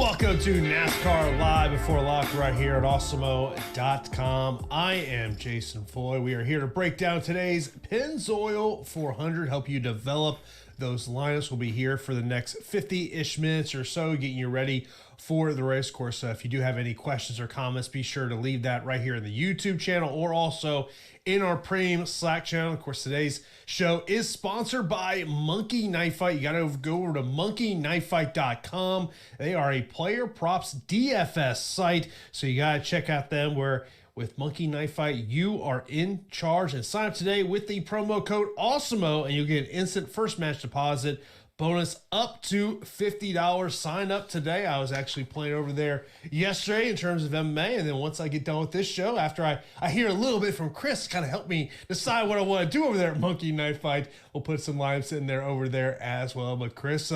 Welcome to NASCAR Live Before Lock right here at Awesemo.com. I am Jason Floyd. We are here to break down today's Pennzoil 400, help you develop those lineups. We'll be here for the next 50-ish minutes or so, getting you ready for the race course. So if you do have any questions or comments, be sure to leave that right here in the YouTube channel or also in our premium Slack channel. Of course, today's show is sponsored by Monkey Knife Fight. You got to go over to monkeyknifefight.com. They are a player props DFS site, so you got to check out them. Where with Monkey Knife Fight, you are in charge. And sign up today with the promo code Awesemo, and you'll get an instant first match deposit bonus up to $50. Sign up today. I was actually playing over there yesterday in terms of MMA, and then once I get done with this show, after I hear a little bit from Chris, kind of help me decide what I want to do over there at Monkey Knife Fight. We'll put some lineups in there over there as well. But Chris,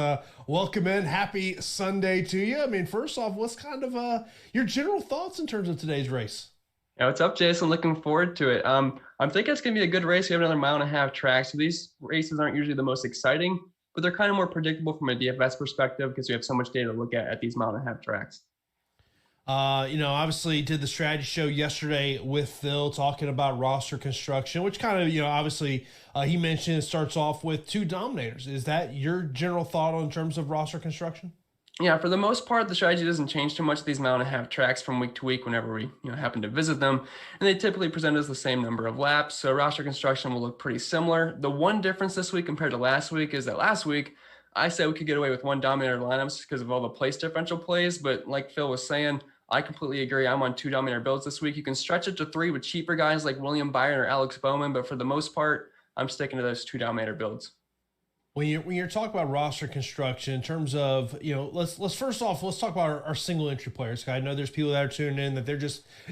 welcome in. Happy Sunday to you. I mean, first off, what's kind of your general thoughts in terms of today's race? Yeah, what's up, Jason? Looking forward to it. I'm thinking it's going to be a good race. We have another 1.5 mile track, so these races aren't usually the most exciting, but they're kind of more predictable from a DFS perspective because we have so much data to look at these 1.5 mile tracks. Obviously did the strategy show yesterday with Phil talking about roster construction, which kind of, obviously he mentioned it starts off with 2 dominators. Is that your general thought on terms of roster construction? Yeah, for the most part, the strategy doesn't change too much these 1.5 mile tracks from week to week whenever we happen to visit them. And they typically present us the same number of laps. So roster construction will look pretty similar. The one difference this week compared to last week is that last week, I said we could get away with 1 dominator lineups because of all the place differential plays. But like Phil was saying, I completely agree. I'm on 2 dominator builds this week. You can stretch it to 3 with cheaper guys like William Byron or Alex Bowman. But for the most part, I'm sticking to those 2 dominator builds. When you're talking about roster construction in terms of, let's first off, let's talk about our single entry players. I know there's people that are tuning in that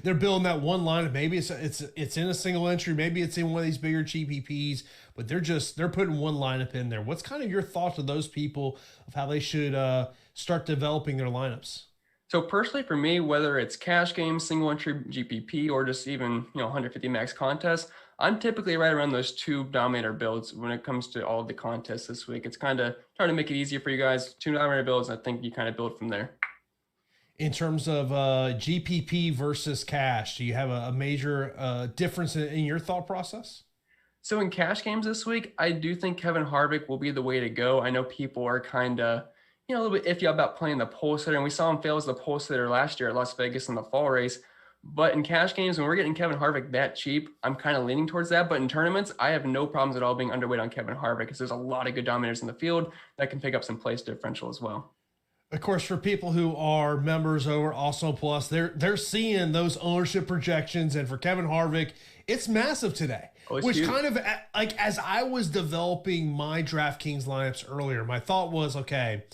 they're building that one lineup. Maybe it's in a single entry, maybe it's in one of these bigger GPPs, but they're putting one lineup in there. What's kind of your thoughts of those people of how they should start developing their lineups? So personally for me, whether it's cash games, single entry GPP, or just even 150 max contests, I'm typically right around those 2 dominator builds when it comes to all of the contests this week. It's kind of trying to make it easier for you guys. 2 dominator builds, I think you kind of build from there. In terms of GPP versus cash, do you have a major difference in your thought process? So in cash games this week, I do think Kevin Harvick will be the way to go. I know people are kind of a little bit iffy about playing the pole sitter, and we saw him fail as the pole sitter last year at Las Vegas in the fall race. But in cash games, when we're getting Kevin Harvick that cheap, I'm kind of leaning towards that. But in tournaments, I have no problems at all being underweight on Kevin Harvick because there's a lot of good dominators in the field that can pick up some place differential as well. Of course, for people who are members over Awesemo Plus, they're seeing those ownership projections. And for Kevin Harvick, it's massive today. Which huge. Kind of like as I was developing my DraftKings lineups earlier, my thought was, okay,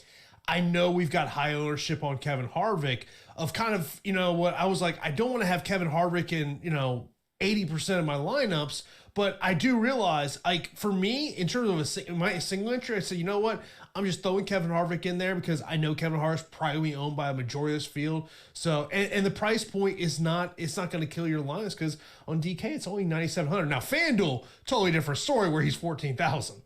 I know we've got high ownership on Kevin Harvick of kind of, what I was like, I don't want to have Kevin Harvick in, 80% of my lineups, but I do realize, like, for me, in terms of my single entry, I said, you know what? I'm just throwing Kevin Harvick in there because I know Kevin Harvick's probably owned by a majority of this field. So, and the price point is not going to kill your lineups because on DK, it's only 9,700. Now, FanDuel, totally different story where he's 14,000.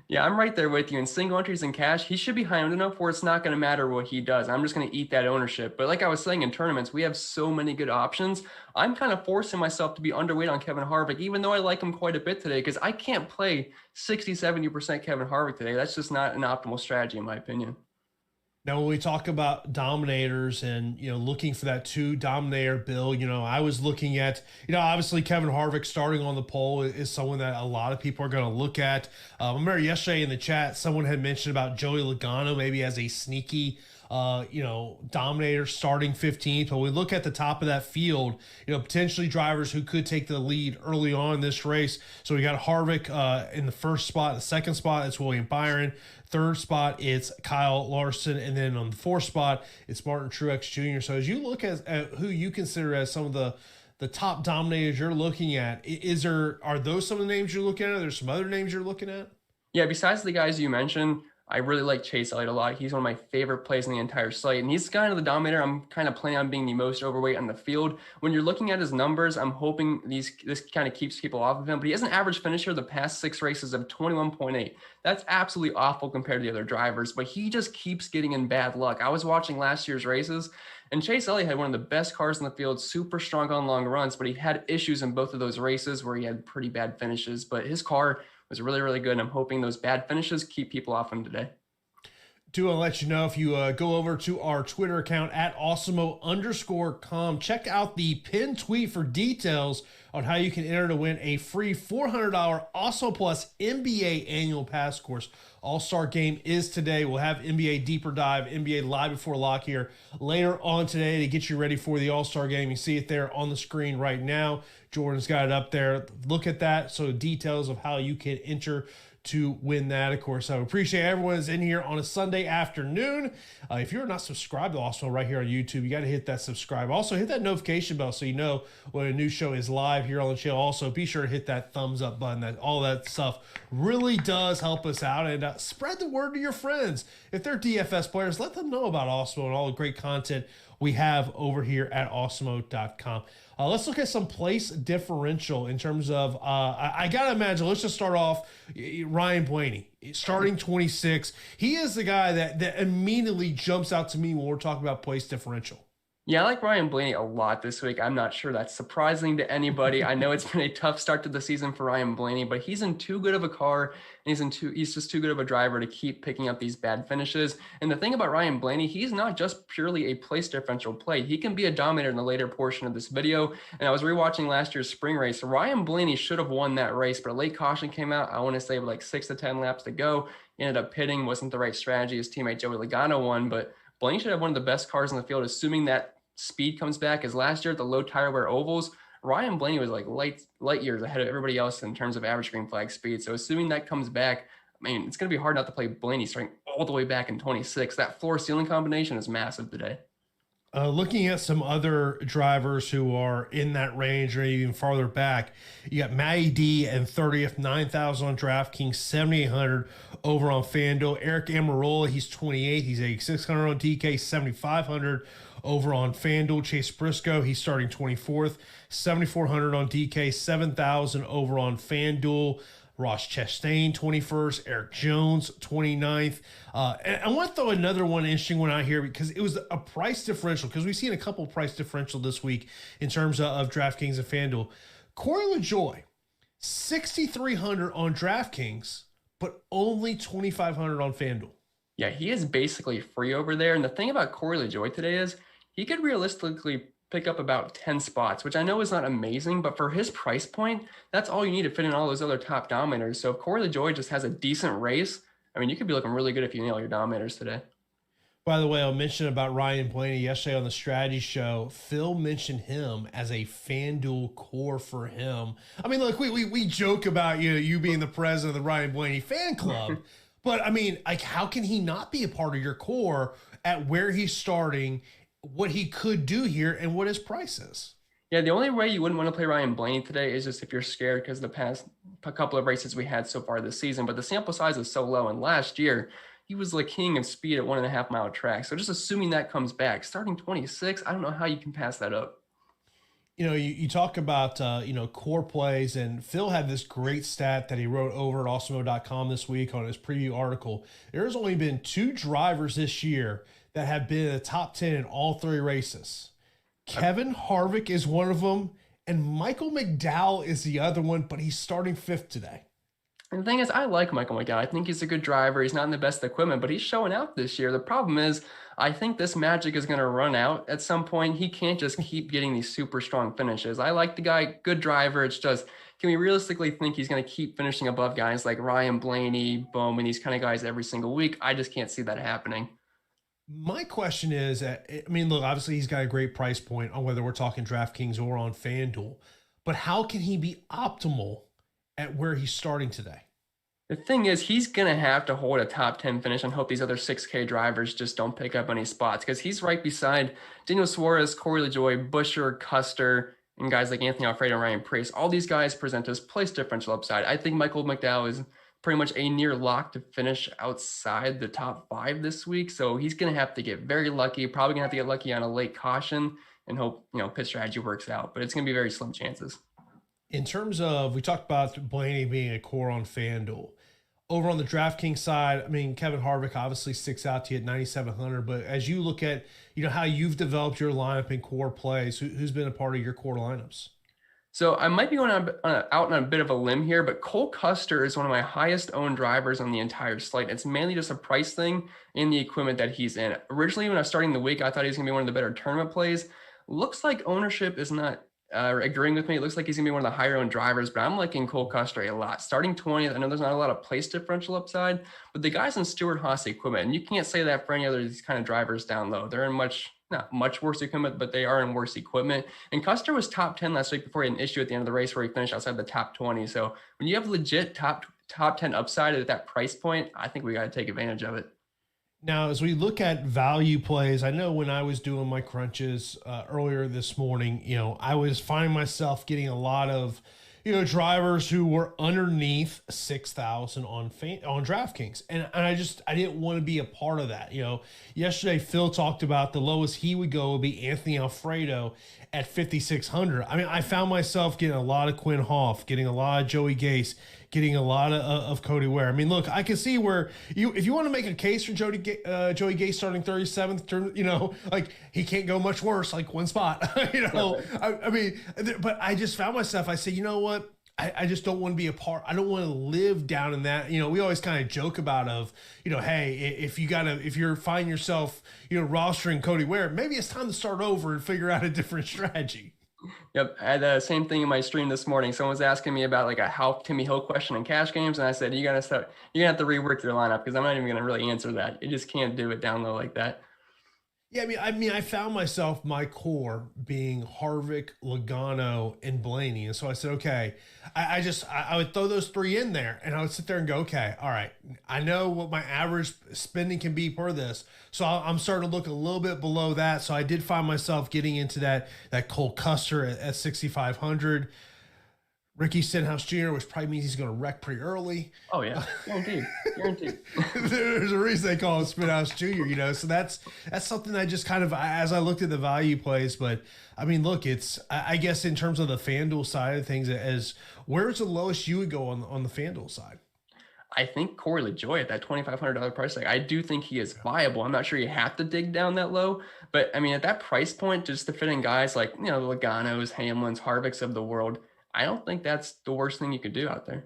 Yeah, I'm right there with you. In single entries and cash, he should be high enough where it's not going to matter what he does. I'm just going to eat that ownership. But like I was saying, in tournaments, we have so many good options. I'm kind of forcing myself to be underweight on Kevin Harvick, even though I like him quite a bit today, because I can't play 60-70% Kevin Harvick today. That's just not an optimal strategy, in my opinion. Now, when we talk about dominators and, looking for that 2 dominator build, I was looking at, obviously Kevin Harvick starting on the pole is someone that a lot of people are going to look at. I remember yesterday in the chat, someone had mentioned about Joey Logano maybe as a sneaky, dominator starting 15th. But we look at the top of that field, potentially drivers who could take the lead early on in this race. So we got Harvick in the first spot. The second spot, it's William Byron. Third spot, it's Kyle Larson. And then on the 4th spot, it's Martin Truex Jr. So as you look at who you consider as some of the top dominators you're looking at, are those some of the names you're looking at? Are there some other names you're looking at? Yeah, besides the guys you mentioned, I really like Chase Elliott a lot. He's one of my favorite plays in the entire slate, and he's kind of the dominator. I'm kind of planning on being the most overweight on the field. When you're looking at his numbers, I'm hoping this kind of keeps people off of him, but he has an average finisher the past 6 races of 21.8. That's absolutely awful compared to the other drivers, but he just keeps getting in bad luck. I was watching last year's races, and Chase Elliott had one of the best cars in the field, super strong on long runs, but he had issues in both of those races where he had pretty bad finishes, but his car was really, really good, and I'm hoping those bad finishes keep people off him today. Do want to let you know, if you go over to our Twitter account at Awesemo_com, check out the pinned tweet for details on how you can enter to win a free $400 Awesemo Plus NBA annual pass course. All-Star game is today. We'll have NBA Deeper Dive, NBA Live Before Lock here later on today to get you ready for the All-Star game. You see it there on the screen right now. Jordan's got it up there. Look at that. So details of how you can enter to win that. Of course, I appreciate everyone is in here on a Sunday afternoon. If you're not subscribed to Awesemo right here on YouTube, you got to hit that subscribe. Also, hit that notification bell so you know when a new show is live here on the channel. Also, be sure to hit that thumbs up button. That all that stuff really does help us out, and spread the word to your friends. If they're DFS players, let them know about Awesemo and all the great content we have over here at Awesemo.com. Let's look at some place differential in terms of, I got to imagine, let's just start off, Ryan Blaney, starting 26. He is the guy that immediately jumps out to me when we're talking about place differential. Yeah, I like Ryan Blaney a lot this week. I'm not sure that's surprising to anybody. I know it's been a tough start to the season for Ryan Blaney, but he's in too good of a car, and he's just too good of a driver to keep picking up these bad finishes. And the thing about Ryan Blaney, he's not just purely a place differential play. He can be a dominator in the later portion of this video. And I was rewatching last year's spring race. Ryan Blaney should have won that race, but a late caution came out. I want to say with like 6 to 10 laps to go. He ended up pitting, wasn't the right strategy. His teammate Joey Logano won, but Blaney should have one of the best cars in the field, assuming that speed comes back. As last year at the low tire wear ovals, Ryan Blaney was like light years ahead of everybody else in terms of average green flag speed. So assuming that comes back, I mean, it's going to be hard not to play Blaney starting all the way back in 26. That floor ceiling combination is massive today. Looking at some other drivers who are in that range or even farther back, you got Matty D and 30th, 9,000 on DraftKings, 7,800 over on FanDuel. Eric Amarola, he's 28, he's 8,600 on DK, 7,500 over on FanDuel. Chase Briscoe, he's starting 24th, 7,400 on DK, 7,000 over on FanDuel. Ross Chastain, 21st. Eric Jones, 29th. And I want to throw another one interesting one out here because it was a price differential, because we've seen a couple price differential this week in terms of DraftKings and FanDuel. Corey LaJoie, 6,300 on DraftKings, but only 2,500 on FanDuel. Yeah, he is basically free over there. And the thing about Corey LaJoie today is he could realistically pick up about 10 spots, which I know is not amazing, but for his price point, that's all you need to fit in all those other top dominators. So if Corey LaJoie just has a decent race, I mean, you could be looking really good if you nail your dominators today. By the way, I'll mention about Ryan Blaney yesterday on the strategy show. Phil mentioned him as a FanDuel core for him. I mean, look, we joke about you being the president of the Ryan Blaney fan club, but I mean, like, how can he not be a part of your core at where he's starting, what he could do here, and what his price is? Yeah, the only way you wouldn't want to play Ryan Blaney today is just if you're scared because the past couple of races we had so far this season, but the sample size is so low. And last year, he was the king of speed at 1.5 mile track. So just assuming that comes back, starting 26, I don't know how you can pass that up. You talk about, core plays, and Phil had this great stat that he wrote over at Awesemo.com this week on his preview article. There's only been 2 drivers this year that have been in the top 10 in all 3 races. Kevin Harvick is one of them, and Michael McDowell is the other one, but he's starting 5th today. And the thing is, I like Michael McDowell. I think he's a good driver. He's not in the best equipment, but he's showing out this year. The problem is, I think this magic is going to run out at some point. He can't just keep getting these super strong finishes. I like the guy, good driver. It's just, can we realistically think he's going to keep finishing above guys like Ryan Blaney, Bowman, these kind of guys every single week? I just can't see that happening. My question is, look, obviously he's got a great price point on whether we're talking DraftKings or on FanDuel, but how can he be optimal at where he's starting today? The thing is, he's going to have to hold a top 10 finish and hope these other 6K drivers just don't pick up any spots, because he's right beside Daniel Suarez, Corey LaJoie, Buescher, Custer, and guys like Anthony Alfredo and Ryan Preece. All these guys present us place differential upside. I think Michael McDowell is pretty much a near lock to finish outside the top 5 this week. So he's going to have to get very lucky, probably going to have to get lucky on a late caution and hope, pit strategy works out, but it's going to be very slim chances. In terms of, we talked about Blaney being a core on FanDuel. Over on the DraftKings side, I mean, Kevin Harvick obviously sticks out to you at 9,700. But as you look at, how you've developed your lineup in core plays, who's been a part of your core lineups? So I might be going out on a bit of a limb here, but Cole Custer is one of my highest owned drivers on the entire slate. It's mainly just a price thing in the equipment that he's in. Originally, when I was starting the week, I thought he was going to be one of the better tournament plays. Looks like ownership is not agreeing with me. It looks like he's gonna be one of the higher owned drivers, but I'm liking Cole Custer a lot. Starting 20th, I know there's not a lot of place differential upside, but the guys in Stewart-Haas equipment, and you can't say that for any other of these kind of drivers down low. They're in not much worse equipment, but they are in worse equipment. And Custer was top 10 last week before he had an issue at the end of the race where he finished outside the top 20. So when you have legit top 10 upside at that price point, I think we got to take advantage of it. Now, as we look at value plays, I know when I was doing my crunches earlier this morning, I was finding myself getting a lot of, drivers who were underneath 6,000 on DraftKings. And I didn't want to be a part of that. Yesterday, Phil talked about the lowest he would go would be Anthony Alfredo at 5,600. I mean, I found myself getting a lot of Quinn Hoff, getting a lot of Joey Gase, getting a lot of Cody Ware. I mean, look, I can see where if you want to make a case for Joey Gase starting 37th, like he can't go much worse, like one spot, I mean, but I just found myself, I say, you know what? I just don't want to be a part. I don't want to live down in that. We always kind of joke about hey, if you're finding yourself, rostering Cody Ware, maybe it's time to start over and figure out a different strategy. Yep, I had the same thing in my stream this morning. Someone was asking me about like a how Timmy Hill question in cash games, and I said you're gonna have to rework your lineup because I'm not even gonna really answer that. You just can't do it down low like that. Yeah, I mean, I found myself my core being Harvick, Logano, and Blaney, and so I said, okay, I would throw those three in there, and I would sit there and go, okay, all right, I know what my average spending can be per this, so I'm starting to look a little bit below that. So I did find myself getting into that Cole Custer at 6,500. Ricky Stenhouse Jr., which probably means he's going to wreck pretty early. Oh, yeah. Guaranteed. There's a reason they call him Stenhouse Jr., so that's something I just kind of, as I looked at the value plays, but I mean, look, it's, I guess in terms of the FanDuel side of things, as where's the lowest you would go on the FanDuel side? I think Corey LaJoie at that $2,500 price tag, I do think he is viable. I'm not sure you have to dig down that low, but I mean, at that price point, just to fit in guys like, the Logano's, Hamlins, Harvicks of the world, I don't think that's the worst thing you could do out there.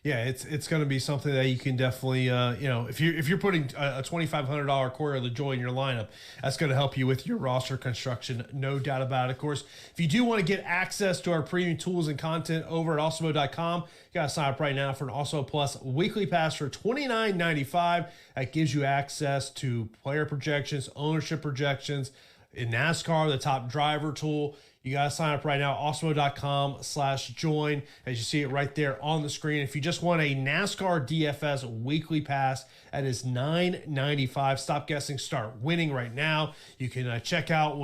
Yeah, it's going to be something that you can definitely, if you're putting a $2,500 Corey LaJoie in your lineup, that's going to help you with your roster construction, no doubt about it. Of course, if you do want to get access to our premium tools and content over at Awesemo.com, you got to sign up right now for an Awesemo Plus weekly pass for $29.95. That gives you access to player projections, ownership projections, in NASCAR, the top driver tool. You got to sign up right now, awesemo.com/join, as you see it right there on the screen. If you just want a NASCAR DFS weekly pass, that is $9.95. Stop guessing, start winning right now. You can check out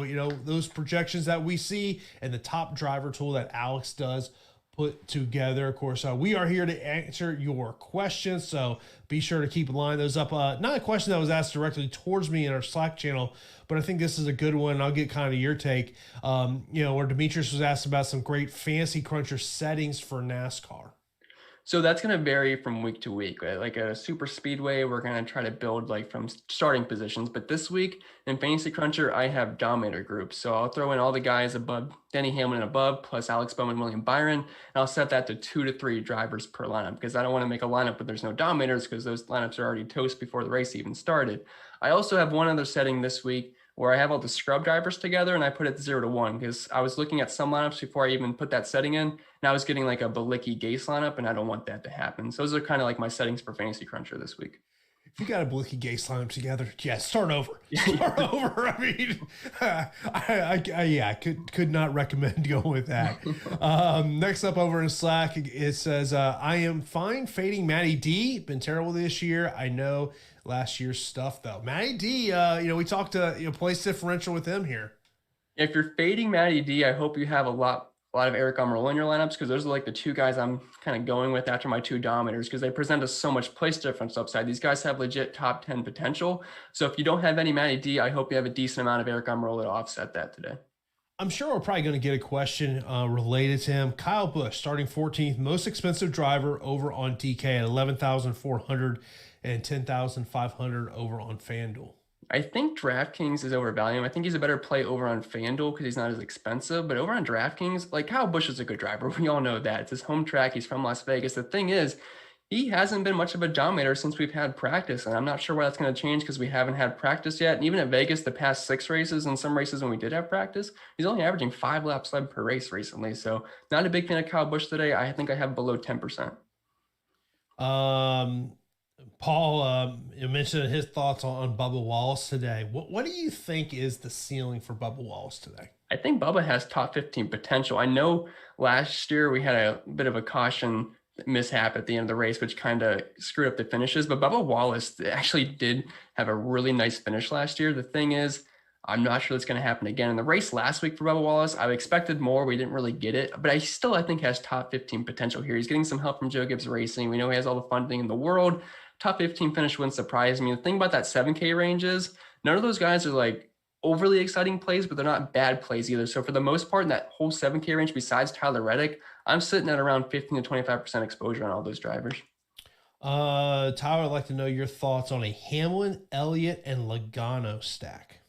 those projections that we see and the top driver tool that Alex does put together. Of course, we are here to answer your questions, so be sure to keep lining those up. Not a question that was asked directly towards me in our Slack channel, but I think this is a good one. I'll get kind of your take. Where Demetrius was asked about some great fantasy cruncher settings for NASCAR. So that's going to vary from week to week. Right? Like a super speedway, we're going to try to build like from starting positions. But this week in Fantasy Cruncher, I have dominator groups. So I'll throw in all the guys above Denny Hamlin and above, plus Alex Bowman, William Byron. And I'll set that to 2 to 3 drivers per lineup because I don't want to make a lineup where there's no dominators because those lineups are already toast before the race even started. I also have one other setting this week where I have all the scrub drivers together and I put it 0 to 1 because I was looking at some lineups before I even put that setting in and I was getting like a Balicki Gase lineup and I don't want that to happen. So those are kind of like my settings for Fantasy Cruncher this week. If you got a Balicki Gase lineup together, start over. Start over. I mean, I could not recommend going with that. Next up over in Slack, it says, I am fine fading Matty D. Been terrible this year. I know last year's stuff though. Matty D, we talked to place differential with him here. If you're fading Matty D, I hope you have a lot a lot of Eric Almirola in your lineups, because those are like the two guys I'm kind of going with after my two dominators, because they present us so much place difference upside. These guys have legit top 10 potential. So if you don't have any Matty D, I hope you have a decent amount of Eric Almirola to offset that today. I'm sure we're probably going to get a question related to him. Kyle Busch, starting 14th, most expensive driver over on DK at 11,400 and 10,500 over on FanDuel. I think DraftKings is overvaluing him. I think he's a better play over on FanDuel because he's not as expensive. But over on DraftKings, like, Kyle Busch is a good driver. We all know that. It's his home track. He's from Las Vegas. The thing is, he hasn't been much of a dominator since we've had practice, and I'm not sure why that's going to change because we haven't had practice yet. And even at Vegas, the past 6 races and some races when we did have practice, he's only averaging 5 laps led per race recently. So not a big fan of Kyle Busch today. I think I have below 10%. Paul, you mentioned his thoughts on Bubba Wallace today. What do you think is the ceiling for Bubba Wallace today? I think Bubba has top 15 potential. I know last year we had a bit of a caution mishap at the end of the race, which kind of screwed up the finishes, but Bubba Wallace actually did have a really nice finish last year. The thing is, I'm not sure that's going to happen again. In the race last week for Bubba Wallace, I expected more. We didn't really get it, but I think has top 15 potential here. He's getting some help from Joe Gibbs Racing. We know he has all the funding in the world. Top 15 finish wouldn't surprise me. The thing about that 7K range is none of those guys are like overly exciting plays, but they're not bad plays either. So for the most part, in that whole 7K range, besides Tyler Reddick, I'm sitting at around 15 to 25% exposure on all those drivers. Tyler, I'd like to know your thoughts on a Hamlin, Elliott, and Logano stack.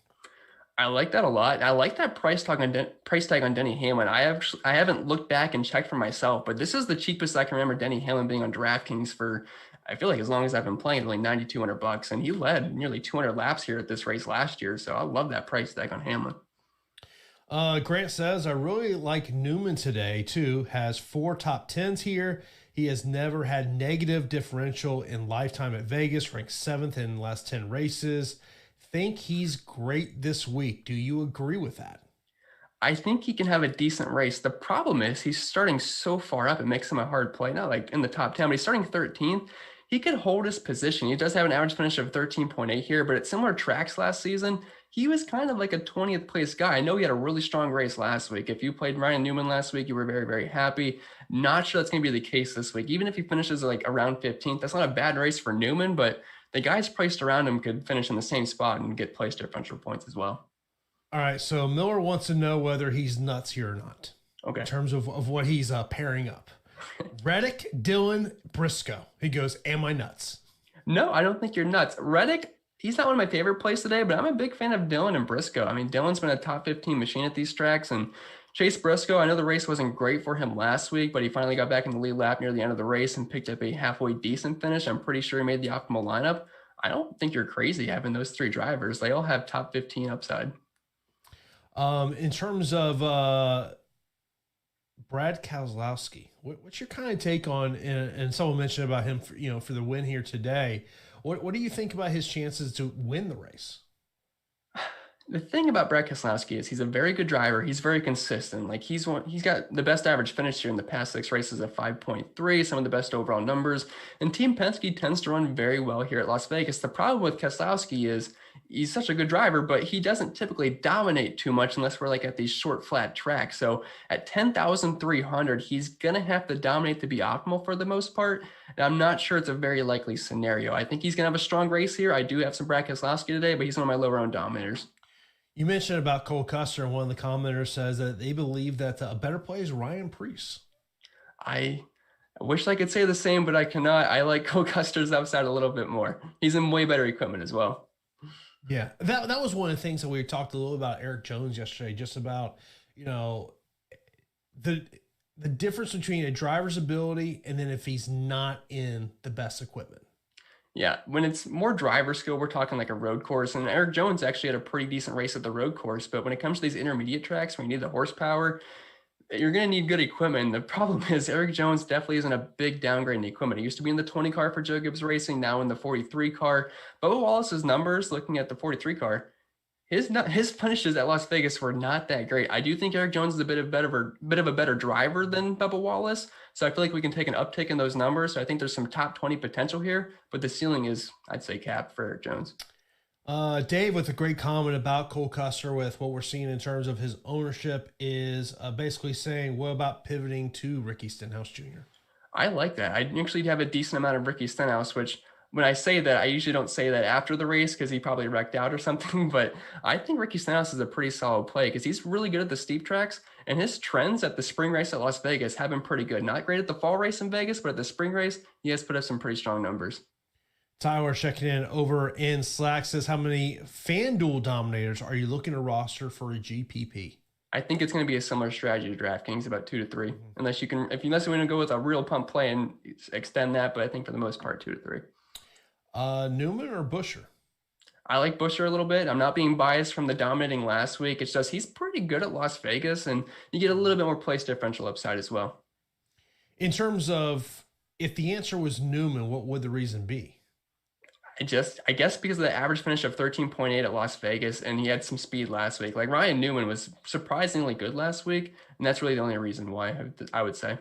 I like that a lot. I like that price tag on Denny Hamlin. I haven't looked back and checked for myself, but this is the cheapest I can remember Denny Hamlin being on DraftKings for, I feel like, as long as I've been playing, like $9,200, and he led nearly 200 laps here at this race last year. So I love that price tag on Hamlin. Grant says, I really like Newman today too. Has 4 top 10s here. He has never had negative differential in lifetime at Vegas, ranked 7th in the last 10 races. Think he's great this week. Do you agree with that? I think he can have a decent race. The problem is he's starting so far up, it makes him a hard play. Not like in the top 10, but he's starting 13th. He could hold his position. He does have an average finish of 13.8 here, but at similar tracks last season, he was kind of like a 20th place guy. I know he had a really strong race last week. If you played Ryan Newman last week, you were very, very happy. Not sure that's going to be the case this week. Even if he finishes like around 15th, that's not a bad race for Newman, but the guys priced around him could finish in the same spot and get place differential points as well. All right, so Miller wants to know whether he's nuts here or not. Okay. In terms of what he's pairing up. Reddick, Dillon, Briscoe. He goes, am I nuts? No, I don't think you're nuts. Reddick, he's not one of my favorite plays today, but I'm a big fan of Dillon and Briscoe. I mean, Dillon's been a top 15 machine at these tracks, and Chase Briscoe, I know the race wasn't great for him last week, but he finally got back in the lead lap near the end of the race and picked up a halfway decent finish. I'm pretty sure he made the optimal lineup. I don't think you're crazy having those 3 drivers. They all have top 15 upside. In terms of Brad Keselowski, what's your kind of take on, and someone mentioned about him for the win here today. What do you think about his chances to win the race? The thing about Brad Keselowski is he's a very good driver. He's very consistent. Like he's got the best average finish here in the past 6 races of 5.3, some of the best overall numbers. And Team Penske tends to run very well here at Las Vegas. The problem with Keselowski is he's such a good driver, but he doesn't typically dominate too much unless we're like at these short, flat tracks. So at 10,300, he's going to have to dominate to be optimal for the most part. And I'm not sure it's a very likely scenario. I think he's going to have a strong race here. I do have some Brad Keselowski today, but he's one of my lower owned dominators. You mentioned about Cole Custer, and one of the commenters says that they believe that a better play is Ryan Preece. I wish I could say the same, but I cannot. I like Cole Custer's upside a little bit more. He's in way better equipment as well. Yeah, that was one of the things that we talked a little about Eric Jones yesterday, just about, the difference between a driver's ability and then if he's not in the best equipment. Yeah, when it's more driver skill, we're talking like a road course. And Eric Jones actually had a pretty decent race at the road course. But when it comes to these intermediate tracks, when you need the horsepower, you're going to need good equipment. The problem is Eric Jones definitely isn't a big downgrade in equipment. He used to be in the 20 car for Joe Gibbs Racing, now in the 43 car. Bubba Wallace's numbers, looking at the 43 car, his finishes at Las Vegas were not that great. I do think Eric Jones is a bit of a better driver than Bubba Wallace. So I feel like we can take an uptick in those numbers. So I think there's some top 20 potential here, but the ceiling is, I'd say, capped for Eric Jones. Dave with a great comment about Cole Custer with what we're seeing in terms of his ownership is basically saying, what about pivoting to Ricky Stenhouse Jr.? I like that. I actually have a decent amount of Ricky Stenhouse, which when I say that, I usually don't say that after the race because he probably wrecked out or something. But I think Ricky Stenhouse is a pretty solid play because he's really good at the steep tracks. And his trends at the spring race at Las Vegas have been pretty good. Not great at the fall race in Vegas, but at the spring race, he has put up some pretty strong numbers. Tyler checking in over in Slack says, how many FanDuel dominators are you looking to roster for a GPP? I think it's going to be a similar strategy to DraftKings, about 2 to 3, unless you want to go with a real pump play and extend that. But I think for the most part, 2 to 3. Newman or Buescher? I like Buescher a little bit. I'm not being biased from the dominating last week. It's just he's pretty good at Las Vegas, and you get a little bit more place differential upside as well. In terms of if the answer was Newman, what would the reason be? I guess because of the average finish of 13.8 at Las Vegas, and he had some speed last week. Like Ryan Newman was surprisingly good last week, and that's really the only reason why I would say.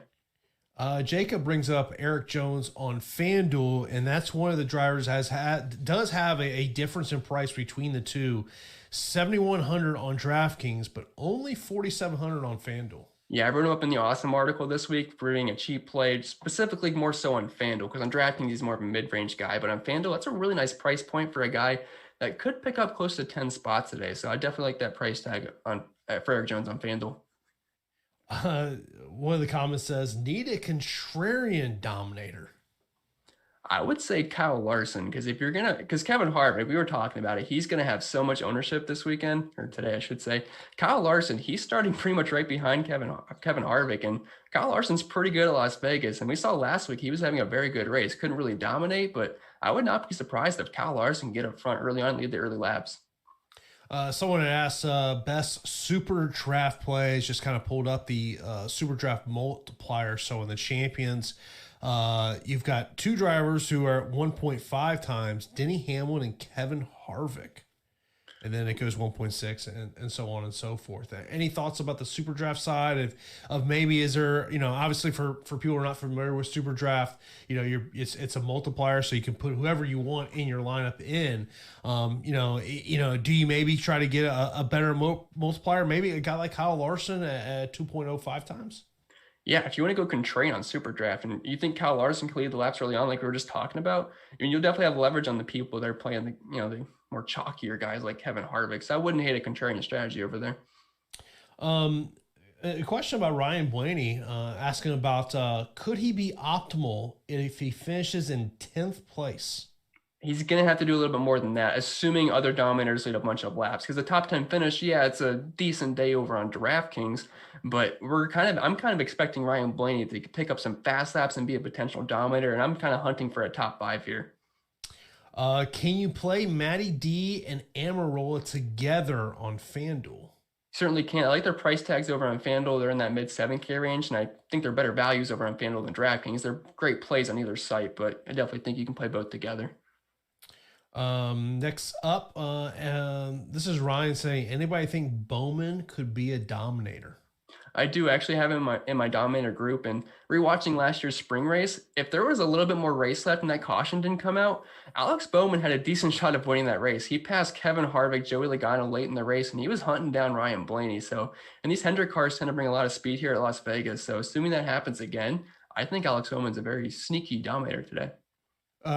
Jacob brings up Eric Jones on FanDuel, and that's one of the drivers does have a difference in price between the two, 7,100 on DraftKings, but only 4,700 on FanDuel. Yeah, I wrote him up in the Awesemo article this week for being a cheap play, specifically more so on FanDuel, because on DraftKings he's more of a mid-range guy, but on FanDuel that's a really nice price point for a guy that could pick up close to 10 spots today. So I definitely like that price tag for Eric Jones on FanDuel. One of the comments says, need a contrarian dominator. I would say Kyle Larson, because Kevin Harvick, we were talking about it, he's going to have so much ownership this weekend, or today, I should say. Kyle Larson, he's starting pretty much right behind Kevin Harvick, and Kyle Larson's pretty good at Las Vegas, and we saw last week he was having a very good race. Couldn't really dominate, but I would not be surprised if Kyle Larson can get up front early on and lead the early laps. Someone had asked best super draft plays, just kind of pulled up the super draft multiplier. So in the champions, you've got two drivers who are at 1.5 times, Denny Hamlin and Kevin Harvick. And then it goes 1.6 and so on and so forth. Any thoughts about the super draft side of maybe is there, obviously for people who are not familiar with super draft, it's a multiplier, so you can put whoever you want in your lineup in. Do you maybe try to get a better multiplier? Maybe a guy like Kyle Larson at 2.05 times? Yeah, if you want to go contrarian on super draft and you think Kyle Larson can lead the laps early on, like we were just talking about, you'll definitely have leverage on the people that are playing the more chalkier guys like Kevin Harvick. So I wouldn't hate a contrarian strategy over there. A question about Ryan Blaney, asking about could he be optimal if he finishes in 10th place? He's going to have to do a little bit more than that, assuming other dominators lead a bunch of laps. Because the top 10 finish, yeah, it's a decent day over on DraftKings, but I'm kind of expecting Ryan Blaney to pick up some fast laps and be a potential dominator, and I'm kind of hunting for a top 5 here. Can you play Matty D and Amarola together on FanDuel? Certainly can. I like their price tags over on FanDuel. They're in that mid 7K range, and I think they're better values over on FanDuel than DraftKings. They're great plays on either site, but I definitely think you can play both together. Next up, this is Ryan saying, anybody think Bowman could be a dominator? I do actually have him in my dominator group, and rewatching last year's spring race, if there was a little bit more race left and that caution didn't come out, Alex Bowman had a decent shot of winning that race. He passed Kevin Harvick, Joey Logano late in the race, and he was hunting down Ryan Blaney. So, and these Hendrick cars tend to bring a lot of speed here at Las Vegas. So assuming that happens again, I think Alex Bowman's a very sneaky dominator today.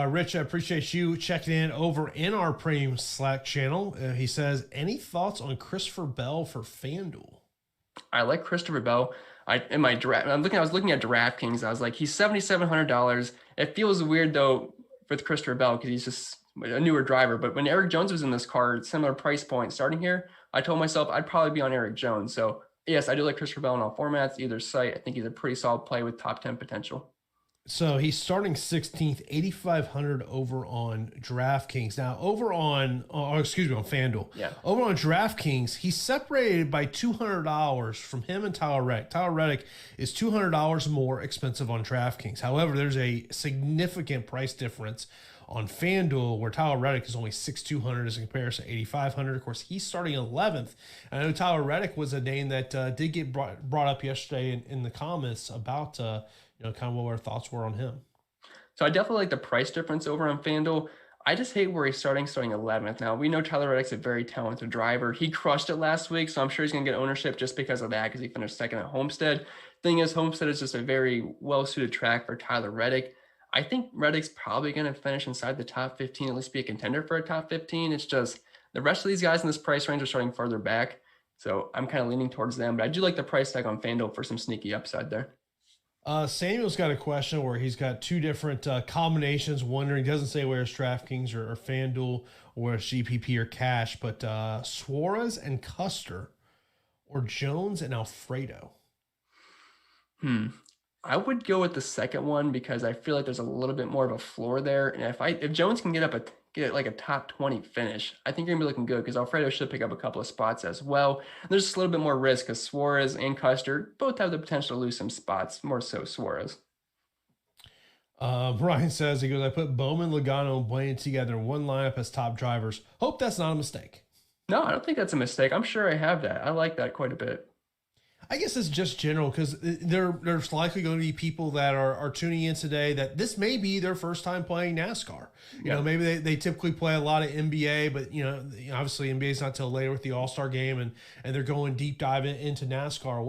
Rich, I appreciate you checking in over in our premium Slack channel. He says, any thoughts on Christopher Bell for FanDuel? I like Christopher Bell. I was looking at DraftKings. I was like, he's $7,700. It feels weird though with Christopher Bell because he's just a newer driver. But when Eric Jones was in this car, similar price point starting here, I told myself I'd probably be on Eric Jones. So yes, I do like Christopher Bell in all formats, either site. I think he's a pretty solid play with top 10 potential. So he's starting 16th, 8,500 over on DraftKings. Now on FanDuel. Yeah. Over on DraftKings, he's separated by $200 from him and Tyler Reddick. Tyler Reddick is $200 more expensive on DraftKings. However, there's a significant price difference on FanDuel where Tyler Reddick is only $6,200 as a comparison to $8,500. Of course, he's starting 11th. And I know Tyler Reddick was a name that did get brought up yesterday in the comments about kind of what our thoughts were on him. So I definitely like the price difference over on FanDuel. I just hate where he's starting 11th. Now, we know Tyler Reddick's a very talented driver. He crushed it last week, so I'm sure he's going to get ownership just because of that, because he finished second at Homestead. Thing is, Homestead is just a very well-suited track for Tyler Reddick. I think Reddick's probably going to finish inside the top 15, at least be a contender for a top 15. It's just the rest of these guys in this price range are starting further back, so I'm kind of leaning towards them. But I do like the price tag on FanDuel for some sneaky upside there. Samuel's got a question where he's got two different combinations. Wondering, doesn't say where it's DraftKings or FanDuel or it's GPP or cash, but Suarez and Custer or Jones and Alfredo. I would go with the second one because I feel like there's a little bit more of a floor there. And if Jones can get like a top 20 finish, I think you're gonna be looking good because Alfredo should pick up a couple of spots as well. And there's just a little bit more risk because Suarez and Custer both have the potential to lose some spots, more so Suarez. Brian says, he goes, I put Bowman, Logano, and Blaney together in one lineup as top drivers. Hope that's not a mistake. No, I don't think that's a mistake. I'm sure I have that. I like that quite a bit. I guess it's just general because there's likely going to be people that are tuning in today that this may be their first time playing NASCAR. You know, maybe they typically play a lot of NBA, but obviously NBA is not till later with the All-Star game, and they're going deep dive into NASCAR.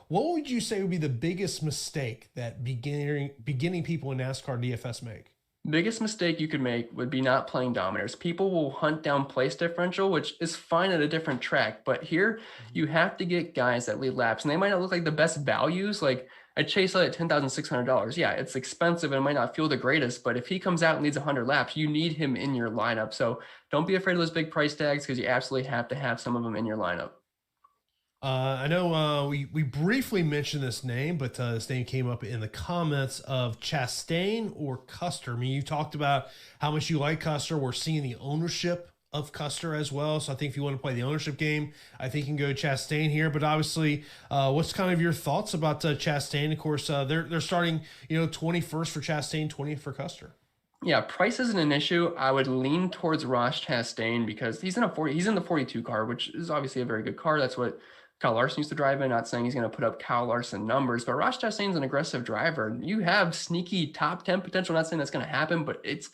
What would you say would be the biggest mistake that beginning people in NASCAR DFS make? Biggest mistake you could make would be not playing dominators. People will hunt down place differential, which is fine at a different track. But here, you have to get guys that lead laps, and they might not look like the best values. Like a Chase Elliott at $10,600. Yeah, it's expensive and it might not feel the greatest, but if he comes out and leads 100 laps, you need him in your lineup. So don't be afraid of those big price tags because you absolutely have to have some of them in your lineup. I know we briefly mentioned this name, but this name came up in the comments of Chastain or Custer. I mean, you talked about how much you like Custer. We're seeing the ownership of Custer as well. So I think if you want to play the ownership game, I think you can go Chastain here. But obviously, what's kind of your thoughts about Chastain? Of course, they're starting, 21st for Chastain, 20th for Custer. Yeah, price isn't an issue. I would lean towards Ross Chastain because he's in the 42 car, which is obviously a very good car. That's what Kyle Larson used to drive in. Not saying he's going to put up Kyle Larson numbers, but Ross Chastain's an aggressive driver. You have sneaky top 10 potential. Not saying that's going to happen, but it's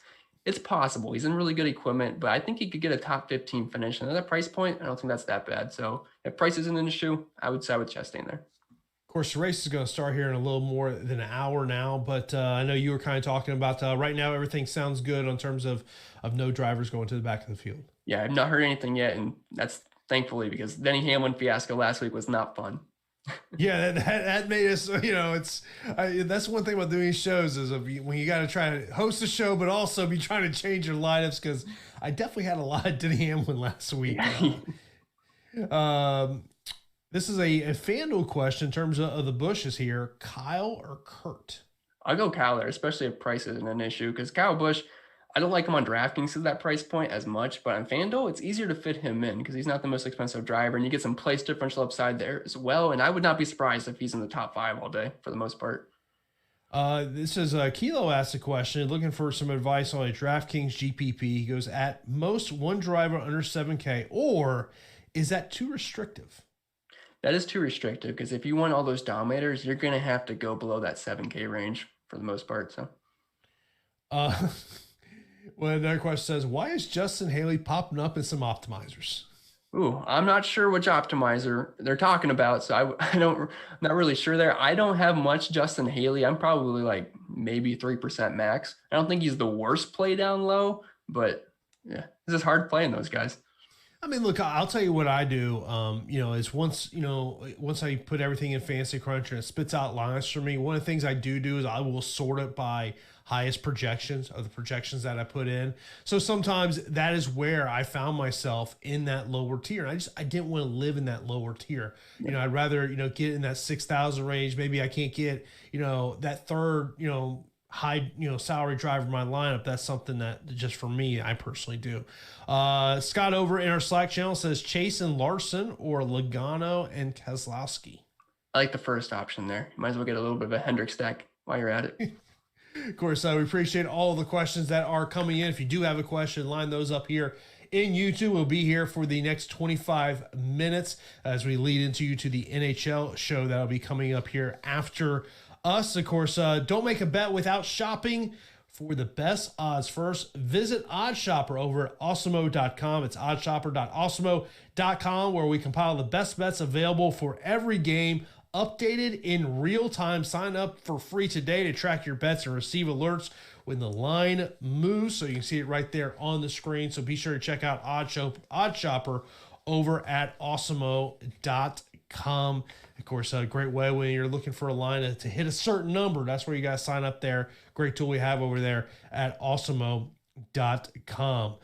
possible. He's in really good equipment, but I think he could get a top 15 finish. And at that price point, I don't think that's that bad. So if price isn't an issue, I would side with Chastain there. Of course, the race is going to start here in a little more than an hour now, but I know you were kind of talking about right now everything sounds good in terms of no drivers going to the back of the field. Yeah, I've not heard anything yet, and that's thankfully because Denny Hamlin fiasco last week was not fun. Yeah, that made us, that's one thing about doing these shows is when you got to try to host a show, but also be trying to change your lineups, because I definitely had a lot of Denny Hamlin last week. This is a FanDuel question in terms of the Bushes here. Kyle or Kurt? I'll go Kyle there, especially if price isn't an issue, because Kyle Busch, I don't like him on DraftKings at that price point as much, but on FanDuel, it's easier to fit him in because he's not the most expensive driver, and you get some place differential upside there as well. And I would not be surprised if he's in the top 5 all day for the most part. This is Kilo asked a question, looking for some advice on a DraftKings GPP. He goes, at most one driver under 7K, or is that too restrictive? That is too restrictive because if you want all those dominators, you're going to have to go below that 7K range for the most part. So, well, another question says, why is Justin Haley popping up in some optimizers? Ooh, I'm not sure which optimizer they're talking about, so I'm not really sure there. I don't have much Justin Haley. I'm probably like maybe 3% max. I don't think he's the worst play down low, but yeah, this is hard playing those guys. I mean, look, I'll tell you what I do, is once I put everything in Fantasy Cruncher and it spits out lines for me, one of the things I do is I will sort it by highest projections of the projections that I put in. So sometimes that is where I found myself in that lower tier. And I didn't want to live in that lower tier. I'd rather, get in that 6,000 range. Maybe I can't get, that third, high, salary driver in my lineup. That's something that just for me, I personally do. Scott over in our Slack channel says Chase and Larson or Logano and Keselowski. I like the first option there. You might as well get a little bit of a Hendrick stack while you're at it. Of course, we appreciate all the questions that are coming in. If you do have a question, line those up here in YouTube. We'll be here for the next 25 minutes as we lead into you to the NHL show that'll be coming up here after us. Of course, don't make a bet without shopping for the best odds. First, visit OddsShopper over at Awesemo.com. It's oddshopper.awesemo.com, where we compile the best bets available for every game, updated in real time. Sign up for free today to track your bets and receive alerts when the line moves. So you can see it right there on the screen. So be sure to check out OddsShopper over at Awesemo.com. Of course, a great way when you're looking for a line to hit a certain number. That's where you guys sign up there. Great tool we have over there at Awesemo.com.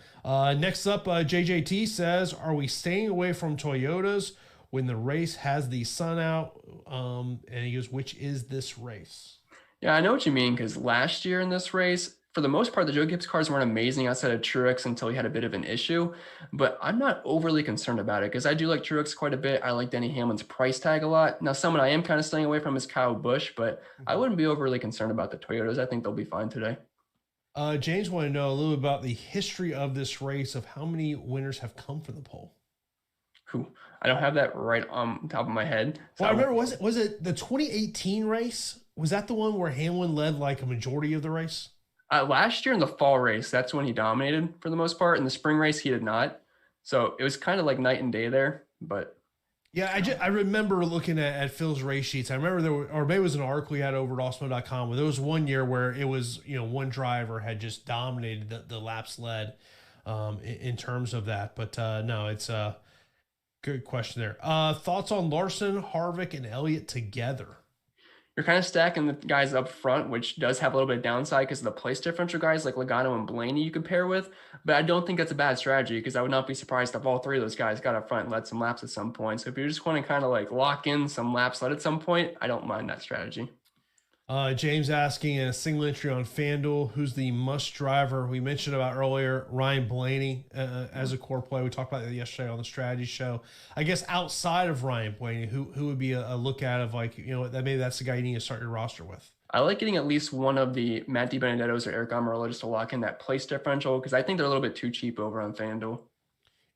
Next up, JJT says, are we staying away from Toyotas when the race has the sun out? And he goes, which is this race? Yeah, I know what you mean, because last year in this race, for the most part, the Joe Gibbs cars weren't amazing outside of Truex until he had a bit of an issue. But I'm not overly concerned about it because I do like Truex quite a bit. I like Denny Hamlin's price tag a lot. Now, someone I am kind of staying away from is Kyle Busch, but I wouldn't be overly concerned about the Toyotas. I think they'll be fine today. James wanted to know a little bit about the history of this race, of how many winners have come from the pole. I don't have that right on top of my head. So well, I remember, was it the 2018 race? Was that the one where Hamlin led like a majority of the race? Last year in the fall race, that's when he dominated for the most part. In the spring race, he did not. So it was kind of like night and day there. But yeah, I remember looking at Phil's race sheets. I remember there or maybe it was an article he had over at Awesemo.com where there was one year where it was, one driver had just dominated the laps led in terms of that. But no, it's a good question there. Thoughts on Larson, Harvick, and Elliott together? You're kind of stacking the guys up front, which does have a little bit of downside because of the place differential guys like Logano and Blaney you compare with. But I don't think that's a bad strategy because I would not be surprised if all three of those guys got up front and led some laps at some point. So if you just want to kind of like lock in some laps led at some point, I don't mind that strategy. James asking a single entry on FanDuel, who's the must driver? We mentioned about earlier Ryan Blaney as a core play. We talked about that yesterday on the strategy show. I guess outside of Ryan Blaney, who would be a look at of like, that maybe that's the guy you need to start your roster with? I like getting at least one of the Matt DiBenedettos or Eric Almirola just to lock in that place differential because I think they're a little bit too cheap over on FanDuel.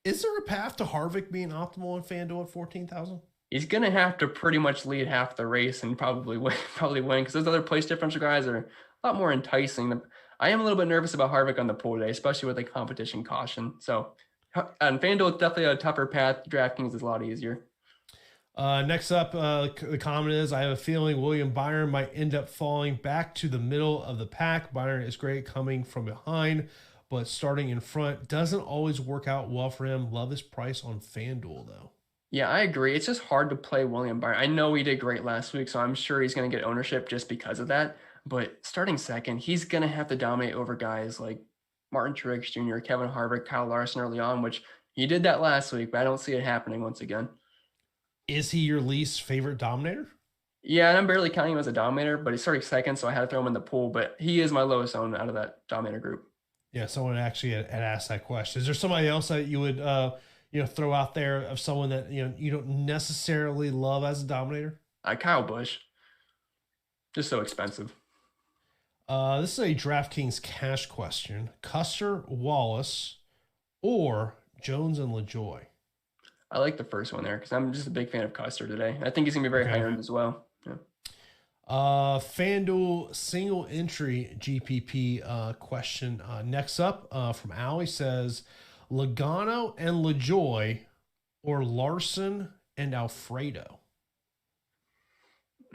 Is there a path to Harvick being optimal on FanDuel at 14,000? He's going to have to pretty much lead half the race and probably win because those other place differential guys are a lot more enticing. I am a little bit nervous about Harvick on the pole today, especially with the competition caution. So on FanDuel, it's definitely a tougher path. DraftKings is a lot easier. Next up, the comment is, I have a feeling William Byron might end up falling back to the middle of the pack. Byron is great coming from behind, but starting in front doesn't always work out well for him. Love his price on FanDuel, though. Yeah, I agree. It's just hard to play William Byron. I know he did great last week, so I'm sure he's going to get ownership just because of that. But starting second, he's going to have to dominate over guys like Martin Truex Jr., Kevin Harvick, Kyle Larson early on, which he did that last week, but I don't see it happening once again. Is he your least favorite dominator? Yeah, and I'm barely counting him as a dominator, but he's starting second, so I had to throw him in the pool. But he is my lowest owned out of that dominator group. Yeah, someone actually had asked that question. Is there somebody else that you would throw out there of someone that you don't necessarily love as a dominator? Kyle Busch. Just so expensive. This is a DraftKings cash question. Custer, Wallace, or Jones and LaJoy? I like the first one there because I'm just a big fan of Custer today. I think he's going to be very high earned as well. Yeah. FanDuel single entry GPP question. Next up from Allie says, Logano and LaJoy or Larson and Alfredo?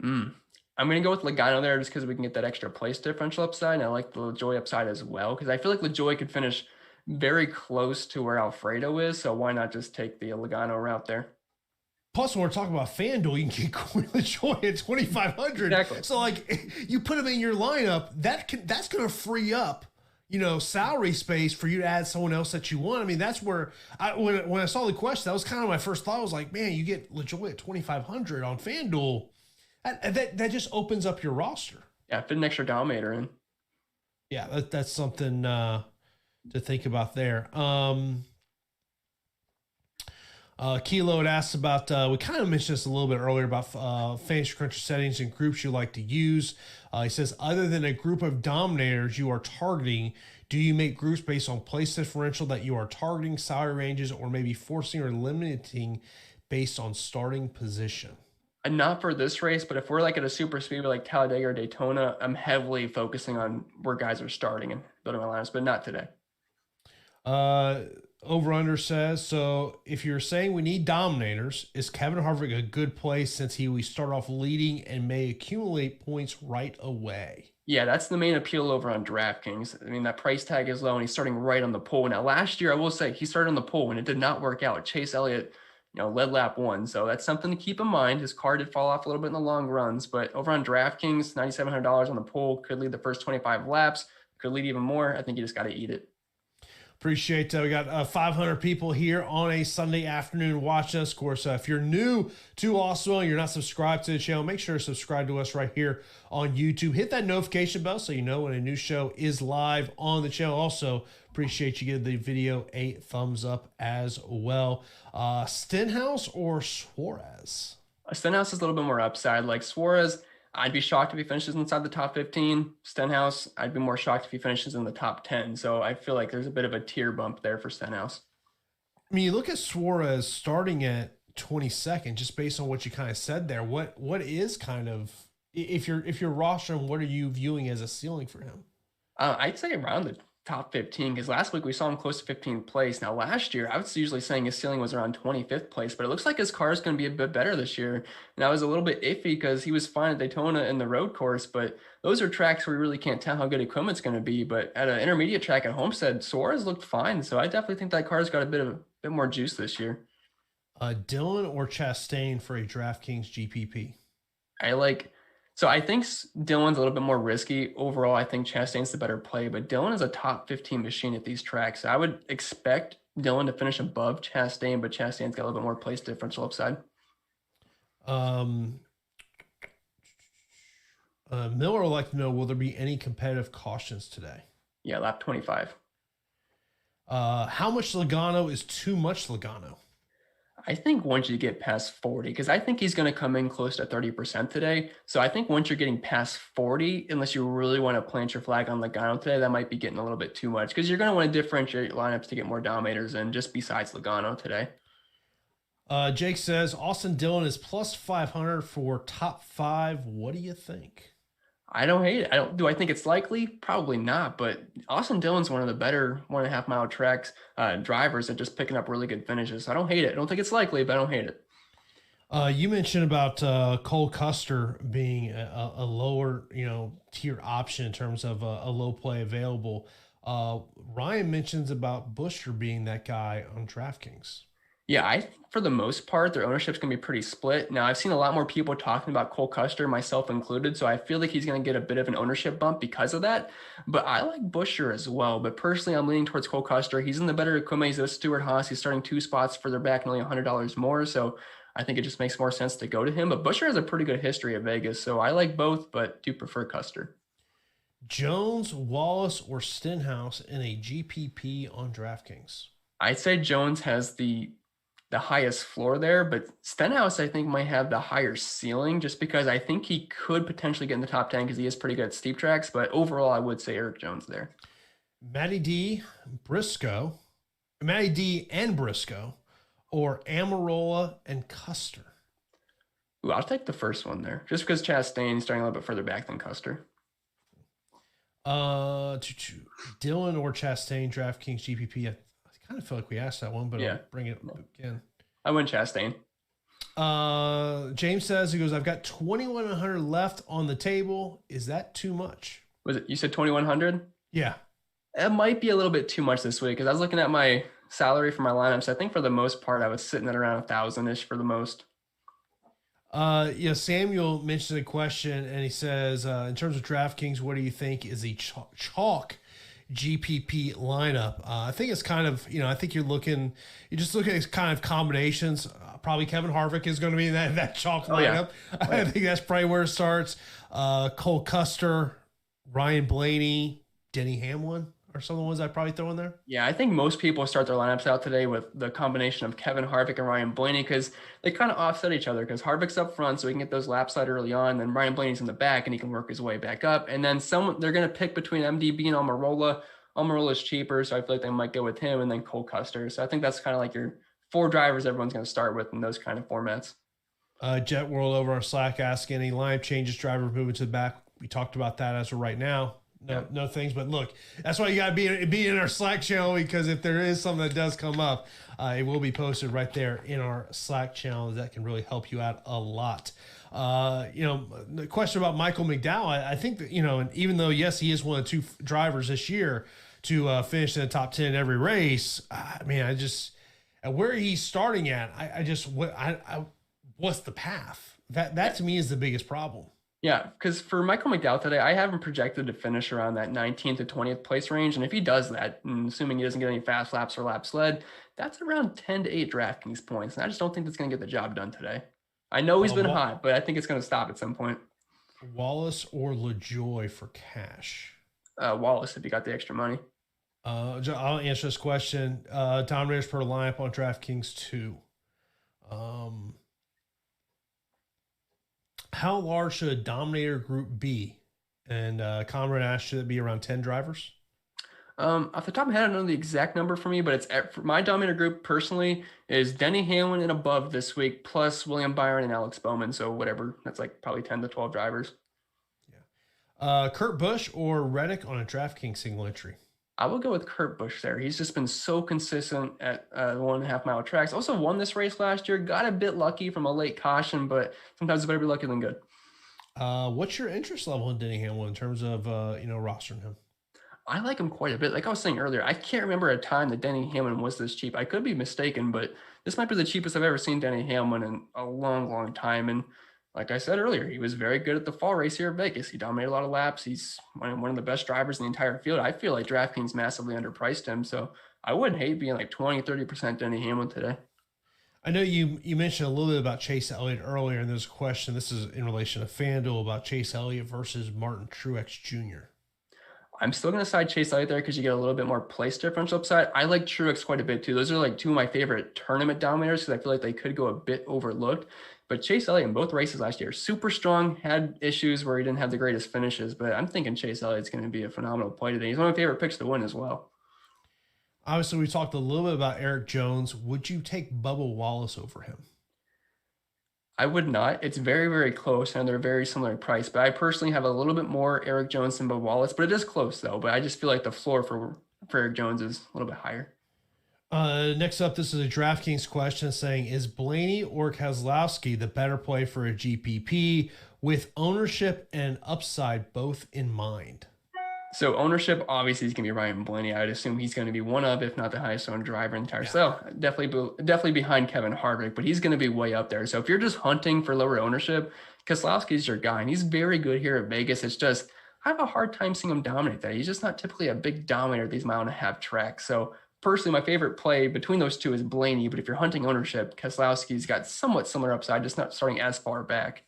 I'm going to go with Logano there just because we can get that extra place differential upside. And I like the LaJoy upside as well because I feel like LaJoy could finish very close to where Alfredo is. So why not just take the Logano route there? Plus, when we're talking about FanDuel, you can get Corey LaJoy at 2,500. Exactly. So, like, you put him in your lineup, that's going to free up, salary space for you to add someone else that you want. I mean, that's where when I saw the question, that was kind of my first thought. I was like, man, you get LaJoy at 2,500 on FanDuel. That just opens up your roster. Yeah, fit an extra dominator in. Yeah, that's something to think about there. Kilo had asked about, we kind of mentioned this a little bit earlier about Fantasy Cruncher settings and groups you like to use. He says, other than a group of dominators you are targeting, do you make groups based on place differential that you are targeting, salary ranges, or maybe forcing or limiting based on starting position? And not for this race, but if we're like at a super speedway like Talladega or Daytona, I'm heavily focusing on where guys are starting and building my lineups, but not today. Uh, Over under says so. If you're saying we need dominators, is Kevin Harvick a good place since we start off leading and may accumulate points right away? Yeah, that's the main appeal over on DraftKings. I mean, that price tag is low and he's starting right on the pole. Now, last year, I will say he started on the pole and it did not work out. Chase Elliott, led lap one. So that's something to keep in mind. His car did fall off a little bit in the long runs, but over on DraftKings, $9,700 on the pole could lead the first 25 laps, could lead even more. I think you just got to eat it. Appreciate we got 500 people here on a Sunday afternoon watching us. Of course, if you're new to Awesemo and you're not subscribed to the channel, make sure to subscribe to us right here on YouTube. Hit that notification bell so you know when a new show is live on the channel. Also, appreciate you giving the video a thumbs up as well. Stenhouse or Suarez? Stenhouse is a little bit more upside. Like Suarez, I'd be shocked if he finishes inside the top 15. Stenhouse, I'd be more shocked if he finishes in the top 10. So I feel like there's a bit of a tier bump there for Stenhouse. I mean, you look at Suarez starting at 22nd, just based on what you kind of said there. What is kind of, if you're rostering, what are you viewing as a ceiling for him? I'd say around the top 15, because last week we saw him close to 15th place. Now, last year, I was usually saying his ceiling was around 25th place, but it looks like his car is going to be a bit better this year. And I was a little bit iffy because he was fine at Daytona and the road course, but those are tracks where you really can't tell how good equipment's going to be. But at an intermediate track at Homestead, Suarez looked fine. So I definitely think that car's got a bit more juice this year. Dillon or Chastain for a DraftKings GPP? So I think Dillon's a little bit more risky. Overall, I think Chastain's the better play, but Dillon is a top 15 machine at these tracks. So I would expect Dillon to finish above Chastain, but Chastain's got a little bit more place differential upside. Miller would like to know, will there be any competitive cautions today? Yeah, lap 25. How much Logano is too much Logano? I think once you get past 40, because I think he's going to come in close to 30% today. So I think once you're getting past 40, unless you really want to plant your flag on Logano today, that might be getting a little bit too much because you're going to want to differentiate lineups to get more dominators and just besides Logano today. Jake says Austin Dillon is plus 500 for top 5. What do you think? I don't hate it. Do I think it's likely? Probably not. But Austin Dillon's one of the better 1.5 mile tracks drivers at just picking up really good finishes. So I don't hate it. I don't think it's likely, but I don't hate it. You mentioned about Cole Custer being a lower, tier option in terms of a low play available. Ryan mentions about Buescher being that guy on DraftKings. Yeah, I think for the most part, their ownership's going to be pretty split. Now, I've seen a lot more people talking about Cole Custer, myself included, so I feel like he's going to get a bit of an ownership bump because of that. But I like Buescher as well. But personally, I'm leaning towards Cole Custer. He's in the better equipment. He's with Stewart Haas. He's starting 2 spots further back and only $100 more. So I think it just makes more sense to go to him. But Buescher has a pretty good history at Vegas, so I like both, but do prefer Custer. Jones, Wallace, or Stenhouse in a GPP on DraftKings? I'd say Jones has the highest floor there, but Stenhouse I think might have the higher ceiling just because I think he could potentially get in the top 10 because he is pretty good at steep tracks, but overall I would say Eric Jones there. Matty D and Briscoe, or Amarola and Custer? Ooh, I'll take the first one there just because Chastain's starting a little bit further back than Custer. Dillon or Chastain, DraftKings GPP. I kind of feel like we asked that one, but yeah. I'll bring it up again. I went Chastain. James says, he goes, I've got 2,100 left on the table. Is that too much? Was it, you said 2,100? Yeah. It might be a little bit too much this week because I was looking at my salary for my lineups. I think for the most part, I was sitting at around 1,000-ish for the most. Samuel mentioned a question and he says, in terms of DraftKings, what do you think is a chalk GPP lineup? I think it's kind of, I think you're just looking at kind of combinations. Probably Kevin Harvick is going to be in that chalk lineup. Yeah. I think that's probably where it starts. Cole Custer, Ryan Blaney, Denny Hamlin are some of the ones I'd probably throw in there. Yeah, I think most people start their lineups out today with the combination of Kevin Harvick and Ryan Blaney because they kind of offset each other because Harvick's up front so he can get those laps out early on, then Ryan Blaney's in the back and he can work his way back up. And then they're going to pick between MDB and Almirola. Almirola's cheaper, so I feel like they might go with him, and then Cole Custer. So I think that's kind of like your 4 drivers everyone's going to start with in those kind of formats. Jet World over on Slack asking any line changes, driver moving to the back. We talked about that as of right now. No things, but look, that's why you got to be in our Slack channel, because if there is something that does come up, it will be posted right there in our Slack channel. That can really help you out a lot. The question about Michael McDowell, I think that, and even though, yes, he is one of two drivers this year to finish in the top 10 in every race, at where he's starting at, what's the path? That to me is the biggest problem. Yeah, because for Michael McDowell today, I have him projected to finish around that 19th to 20th place range. And if he does that, and assuming he doesn't get any fast laps or laps led, that's around 10 to 8 DraftKings points. And I just don't think that's going to get the job done today. I know he's been hot, but I think it's going to stop at some point. Wallace or LaJoie for cash? Wallace, if you got the extra money. I'll answer this question. Dominators per lineup on DraftKings 2. How large should a dominator group be? And Conrad asked, should it be around 10 drivers? Off the top of my head, I don't know the exact number for me, but it's for my dominator group personally is Denny Hamlin and above this week, plus William Byron and Alex Bowman. So whatever, that's like probably 10 to 12 drivers. Yeah. Kurt Busch or Reddick on a DraftKings single entry? I will go with Kurt Busch there. He's just been so consistent at 1.5 mile tracks. Also won this race last year. Got a bit lucky from a late caution, but sometimes it's better to be lucky than good. What's your interest level in Denny Hamlin in terms of rostering him? I like him quite a bit. Like I was saying earlier, I can't remember a time that Denny Hamlin was this cheap. I could be mistaken, but this might be the cheapest I've ever seen Denny Hamlin in a long, long time. And like I said earlier, he was very good at the fall race here at Vegas. He dominated a lot of laps. He's one of the best drivers in the entire field. I feel like DraftKings massively underpriced him. So I wouldn't hate being like 20, 30% Denny Hamlin today. I know you mentioned a little bit about Chase Elliott earlier, and there's a question. This is in relation to FanDuel about Chase Elliott versus Martin Truex Jr. I'm still going to side Chase Elliott there because you get a little bit more place differential upside. I like Truex quite a bit too. Those are like two of my favorite tournament dominators because I feel like they could go a bit overlooked. But Chase Elliott in both races last year, super strong, had issues where he didn't have the greatest finishes. But I'm thinking Chase Elliott's going to be a phenomenal play today. He's one of my favorite picks to win as well. Obviously, we talked a little bit about Eric Jones. Would you take Bubba Wallace over him? I would not. It's very, very close, and they're very similar in price. But I personally have a little bit more Eric Jones than Bubba Wallace, but it is close, though. But I just feel like the floor for Eric Jones is a little bit higher. Next up, this is a DraftKings question saying, is Blaney or Keselowski the better play for a GPP with ownership and upside both in mind? So ownership, obviously, is going to be Ryan Blaney. I would assume he's going to be one of, if not the highest owned driver in the entire. So definitely behind Kevin Harvick, but he's going to be way up there. So if you're just hunting for lower ownership, Keselowski's your guy, and he's very good here at Vegas. It's just, I have a hard time seeing him dominate that. He's just not typically a big dominator at these 1.5-mile tracks. So personally, my favorite play between those two is Blaney, but if you're hunting ownership, Keselowski's got somewhat similar upside, just not starting as far back.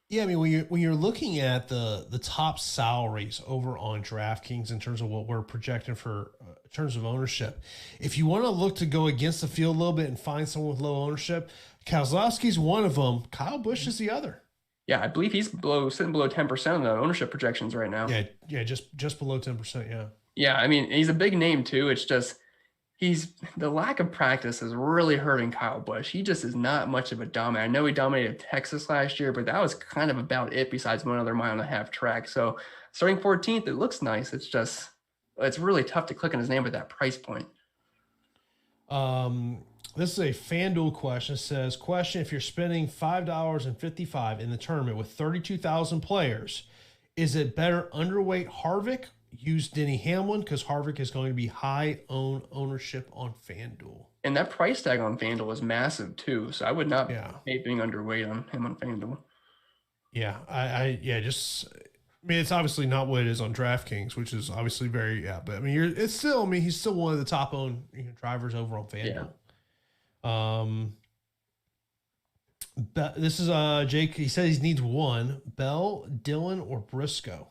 Yeah, I mean, when you're looking at the top salaries over on DraftKings in terms of what we're projecting for in terms of ownership, if you want to look to go against the field a little bit and find someone with low ownership, Keselowski's one of them. Kyle Busch is the other. Yeah, I believe he's sitting below 10% of the ownership projections right now. Yeah, just below 10%. Yeah. Yeah, I mean, he's a big name too. It's just the lack of practice is really hurting Kyle Busch. He just is not much of a dominator. I know he dominated Texas last year, but that was kind of about it besides one other 1.5-mile track. So starting 14th, it looks nice. It's really tough to click on his name at that price point. This is a FanDuel question. It says, question, if you're spending $5.55 in the tournament with 32,000 players, is it better underweight Harvick? Use Denny Hamlin because Harvick is going to be high ownership on FanDuel. And that price tag on FanDuel is massive too. So I would not hate being underweight on him on FanDuel. Yeah, it's obviously not what it is on DraftKings, which is obviously but I mean, he's still one of the top owned drivers over on FanDuel. Yeah. This is Jake. He says he needs one: Bell, Dillon, or Briscoe.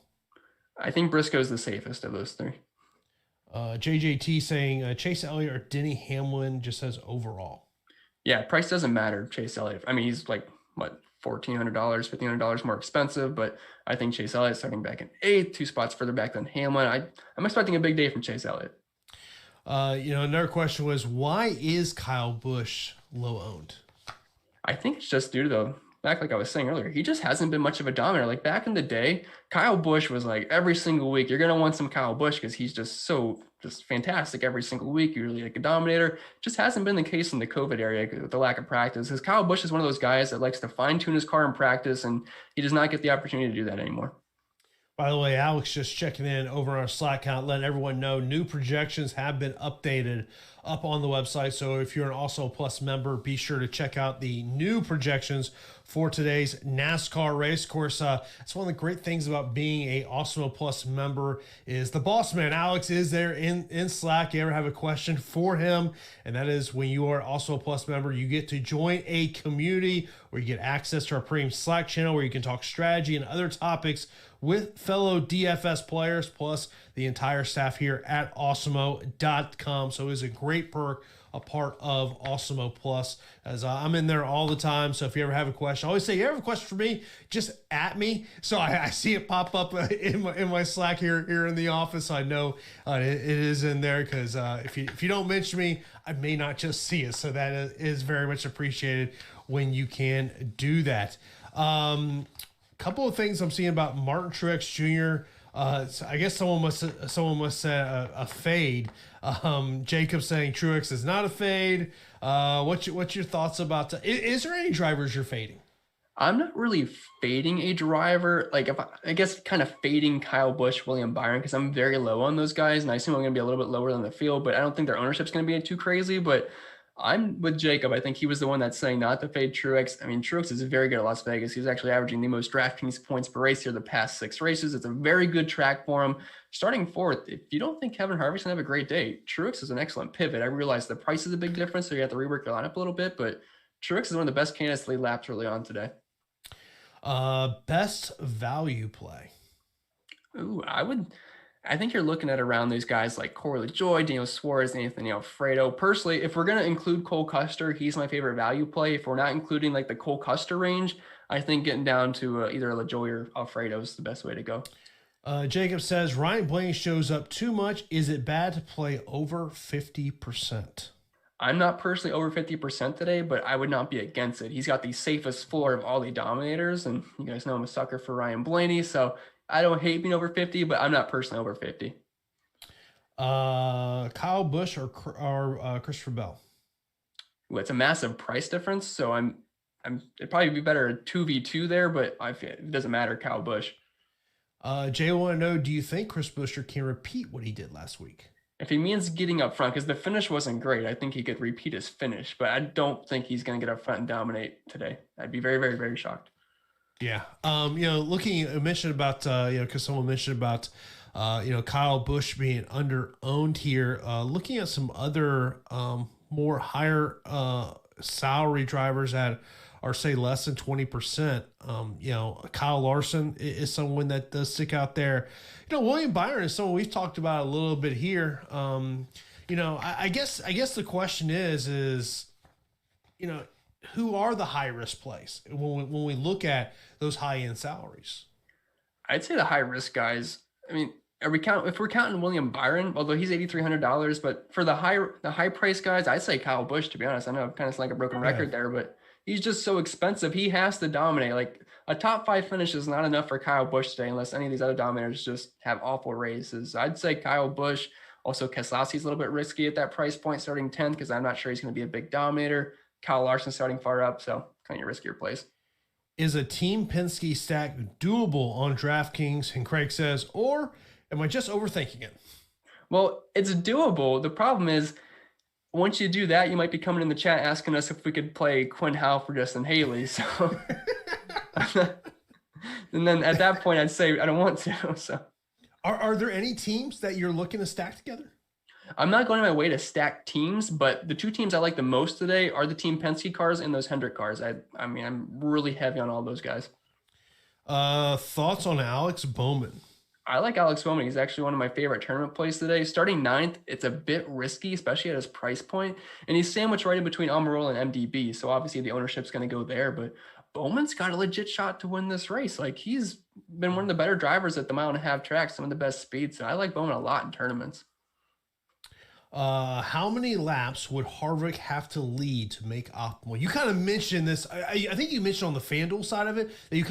I think Briscoe's the safest of those three. JJT saying Chase Elliott or Denny Hamlin, just says overall. Yeah, price doesn't matter. Chase Elliott. I mean, he's like what, $1,400, $1,500 more expensive, but I think Chase Elliott starting back in 8th, 2 spots further back than Hamlin. I'm expecting a big day from Chase Elliott. Another question was, why is Kyle Busch low owned? I think it's just due to back like I was saying earlier, he just hasn't been much of a dominator. Like back in the day, Kyle Busch was like every single week, you're going to want some Kyle Busch because he's just fantastic every single week. You're really like a dominator. Just hasn't been the case in the COVID area with the lack of practice. Because Kyle Busch is one of those guys that likes to fine tune his car in practice, and he does not get the opportunity to do that anymore. By the way, Alex just checking in over our Slack account, letting everyone know new projections have been updated up on the website. So if you're an Awesemo Plus member, be sure to check out the new projections for today's NASCAR race. Of course, it's one of the great things about being a Awesemo Plus member is the boss man, Alex, is there in Slack. You ever have a question for him? And that is when you are also a Plus member, you get to join a community where you get access to our premium Slack channel where you can talk strategy and other topics with fellow DFS players, plus the entire staff here at Awesemo.com. So it's a great perk, a part of Awesemo Plus, as I'm in there all the time. So if you ever have a question, I always say, you ever have a question for me, just at me. So I see it pop up in my Slack here in the office. I know it is in there because if you don't mention me, I may not just see it. So that is very much appreciated when you can do that. Couple of things I'm seeing about Martin Truex Jr. So I guess someone must say a fade. Jacob saying Truex is not a fade. What's your thoughts about that? Is there any drivers you're fading? I'm not really fading a driver. Like I guess kind of fading Kyle Busch, William Byron, because I'm very low on those guys, and I assume I'm going to be a little bit lower than the field, but I don't think their ownership's going to be too crazy. But I'm with Jacob. I think he was the one that's saying not to fade Truex. I mean, Truex is very good at Las Vegas. He's actually averaging the most DraftKings points per race here the past 6 races. It's a very good track for him. Starting fourth, if you don't think Kevin Harvick's going to have a great day, Truex is an excellent pivot. I realize the price is a big difference, so you have to rework your lineup a little bit, but Truex is one of the best candidates to lead laps early on today. Best value play. Ooh, I think you're looking at around these guys like Corey LaJoy, Daniel Suarez, Anthony Alfredo. Personally, if we're going to include Cole Custer, he's my favorite value play. If we're not including like the Cole Custer range, I think getting down to either LaJoy or Alfredo is the best way to go. Jacob says, Ryan Blaney shows up too much. Is it bad to play over 50%? I'm not personally over 50% today, but I would not be against it. He's got the safest floor of all the dominators, and you guys know I'm a sucker for Ryan Blaney, so I don't hate being over 50, but I'm not personally over 50. Kyle Busch or Christopher Bell? Well, it's a massive price difference, so it'd probably be better a 2v2 there, but it doesn't matter. Kyle Busch. Jay, I want to know, do you think Chris Buescher can repeat what he did last week? If he means getting up front, because the finish wasn't great, I think he could repeat his finish, but I don't think he's going to get up front and dominate today. I'd be very, very, very shocked. Yeah. Looking, I mentioned about, because someone mentioned about, Kyle Busch being under owned here, looking at some other more higher salary drivers that are say less than 20%. Kyle Larson is someone that does stick out there. William Byron is someone we've talked about a little bit here. I guess the question is, who are the high risk plays when we look at those high end salaries? I'd say the high risk guys. I mean, if we're counting William Byron, although he's $8,300, but for the high price guys, I'd say Kyle Busch, to be honest. I know I'm kind of like a broken record there, but he's just so expensive. He has to dominate. Like a top 5 finish is not enough for Kyle Busch today, unless any of these other dominators just have awful races. I'd say Kyle Busch. Also, Keselowski's a little bit risky at that price point, starting 10th, because I'm not sure he's going to be a big dominator. Kyle Larson starting far up, so kind of riskier plays. Is a Team Penske stack doable on DraftKings? And Craig says, or am I just overthinking it? Well, it's doable. The problem is, once you do that, you might be coming in the chat asking us if we could play Quinn Howell for Justin Haley. So, and then at that point, I'd say I don't want to. So, are there any teams that you're looking to stack together? I'm not going my way to stack teams, but the 2 teams I like the most today are the Team Penske cars and those Hendrick cars. I mean, I'm really heavy on all those guys. Thoughts on Alex Bowman? I like Alex Bowman. He's actually one of my favorite tournament plays today. Starting 9th, it's a bit risky, especially at his price point. And he's sandwiched right in between Almirola and MDB. So obviously the ownership's going to go there. But Bowman's got a legit shot to win this race. Like, he's been one of the better drivers at the mile-and-a-half track, some of the best speeds. So I like Bowman a lot in tournaments. How many laps would Harvick have to lead to make optimal? You kind of mentioned this. I think you mentioned on the FanDuel side of it that you.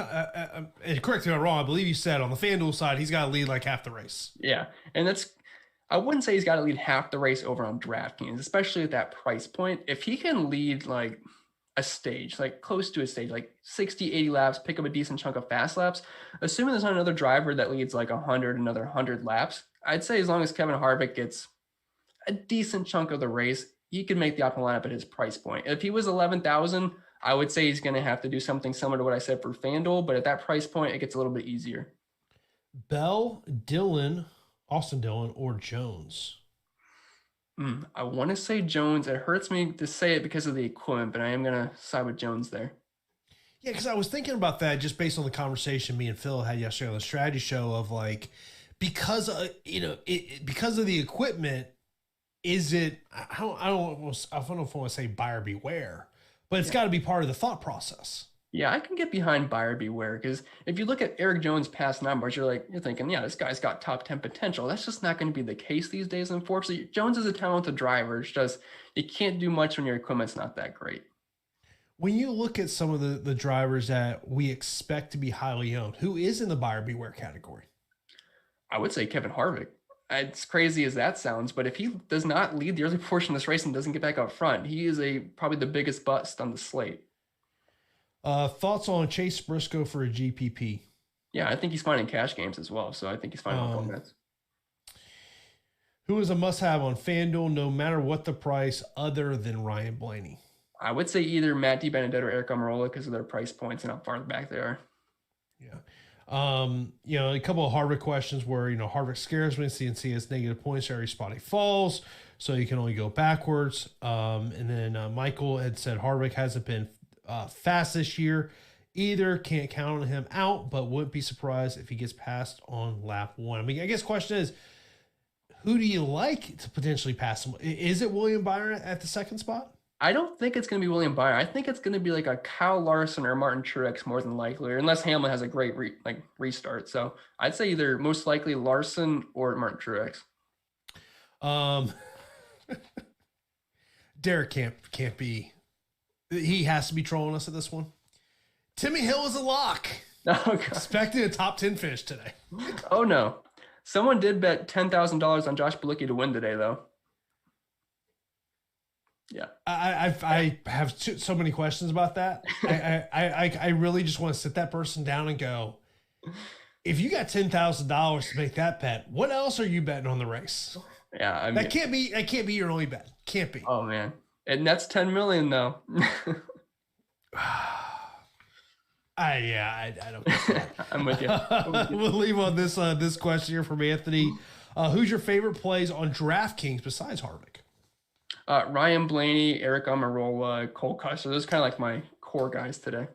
And correct me if I'm wrong. I believe you said on the FanDuel side he's got to lead like half the race. Yeah, and I wouldn't say he's got to lead half the race over on DraftKings, especially at that price point. If he can lead like a stage, like close to a stage, like 60, 80 laps, pick up a decent chunk of fast laps, assuming there's not another driver that leads like 100, another 100 laps, I'd say as long as Kevin Harvick gets a decent chunk of the race, he could make the optimal lineup at his price point. If he was 11,000, I would say he's going to have to do something similar to what I said for FanDuel, but at that price point, it gets a little bit easier. Bell, Dillon, Austin Dillon, or Jones? I want to say Jones. It hurts me to say it because of the equipment, but I am going to side with Jones there. Yeah, because I was thinking about that just based on the conversation me and Phil had yesterday on the strategy show of like, because of the equipment, is it? I don't know if I want to say buyer beware, but it's got to be part of the thought process. Yeah, I can get behind buyer beware because if you look at Eric Jones' past numbers, you're thinking, yeah, this guy's got top 10 potential. That's just not going to be the case these days. Unfortunately, Jones is a talented driver. It's just you can't do much when your equipment's not that great. When you look at some of the drivers that we expect to be highly owned, who is in the buyer beware category? I would say Kevin Harvick. As crazy as that sounds, but if he does not lead the early portion of this race and doesn't get back up front, he is probably the biggest bust on the slate. Thoughts on Chase Briscoe for a GPP? Yeah, I think he's fine in cash games as well, so I think he's fine on formats. Who is a must-have on FanDuel no matter what the price other than Ryan Blaney? I would say either Matt DiBenedetto or Eric Almirola because of their price points and how far back they are. Yeah. A couple of Harvick questions where, Harvick scares me. CNC has negative points every spot he falls, so you can only go backwards. And then Michael had said Harvick hasn't been fast this year either. Can't count on him out, but wouldn't be surprised if he gets passed on lap 1. I mean, I guess the question is, who do you like to potentially pass him? Is it William Byron at the second spot? I don't think it's going to be William Byron. I think it's going to be like a Kyle Larson or Martin Truex more than likely, or unless Hamlin has a great restart. So I'd say either most likely Larson or Martin Truex. Derek can't be. He has to be trolling us at this one. Timmy Hill is a lock. Oh, God. Expecting a top 10 finish today. Oh, no. Someone did bet $10,000 on Josh Bilicki to win today, though. Yeah. I have so many questions about that. I really just want to sit that person down and go, if you got $10,000 to make that bet, what else are you betting on the race? Yeah. I mean, that can't be your only bet. Can't be. Oh, man. And that's 10 million though. I don't know. I'm with you. We'll leave on this question here from Anthony. Who's your favorite plays on DraftKings besides Harvick? Ryan Blaney, Eric Almirola, Cole Custer. Those are kind of like my core guys today.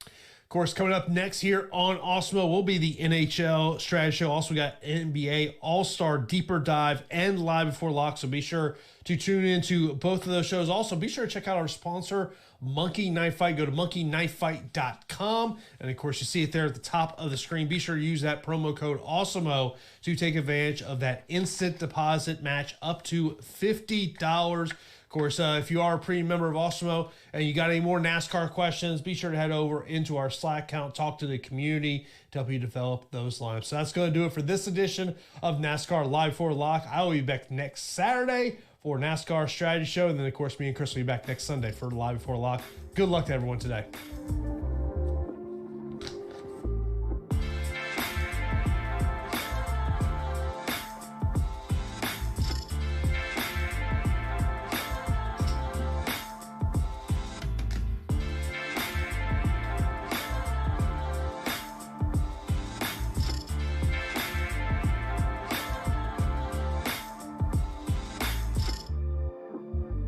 Of course, coming up next here on Awesemo will be the NHL strategy show. Also, we got NBA All-Star Deeper Dive and Live Before Lock. So be sure to tune into both of those shows. Also, be sure to check out our sponsor, Monkey Knife Fight. Go to monkeyknifefight.com. And, of course, you see it there at the top of the screen. Be sure to use that promo code Awesemo to take advantage of that instant deposit match up to $50. Of course, if you are a premium member of Awesemo and you got any more NASCAR questions, be sure to head over into our Slack account, talk to the community to help you develop those lineups. So that's going to do it for this edition of NASCAR Live Before Lock. I will be back next Saturday for NASCAR Strategy Show. And then, of course, me and Chris will be back next Sunday for Live Before Lock. Good luck to everyone today.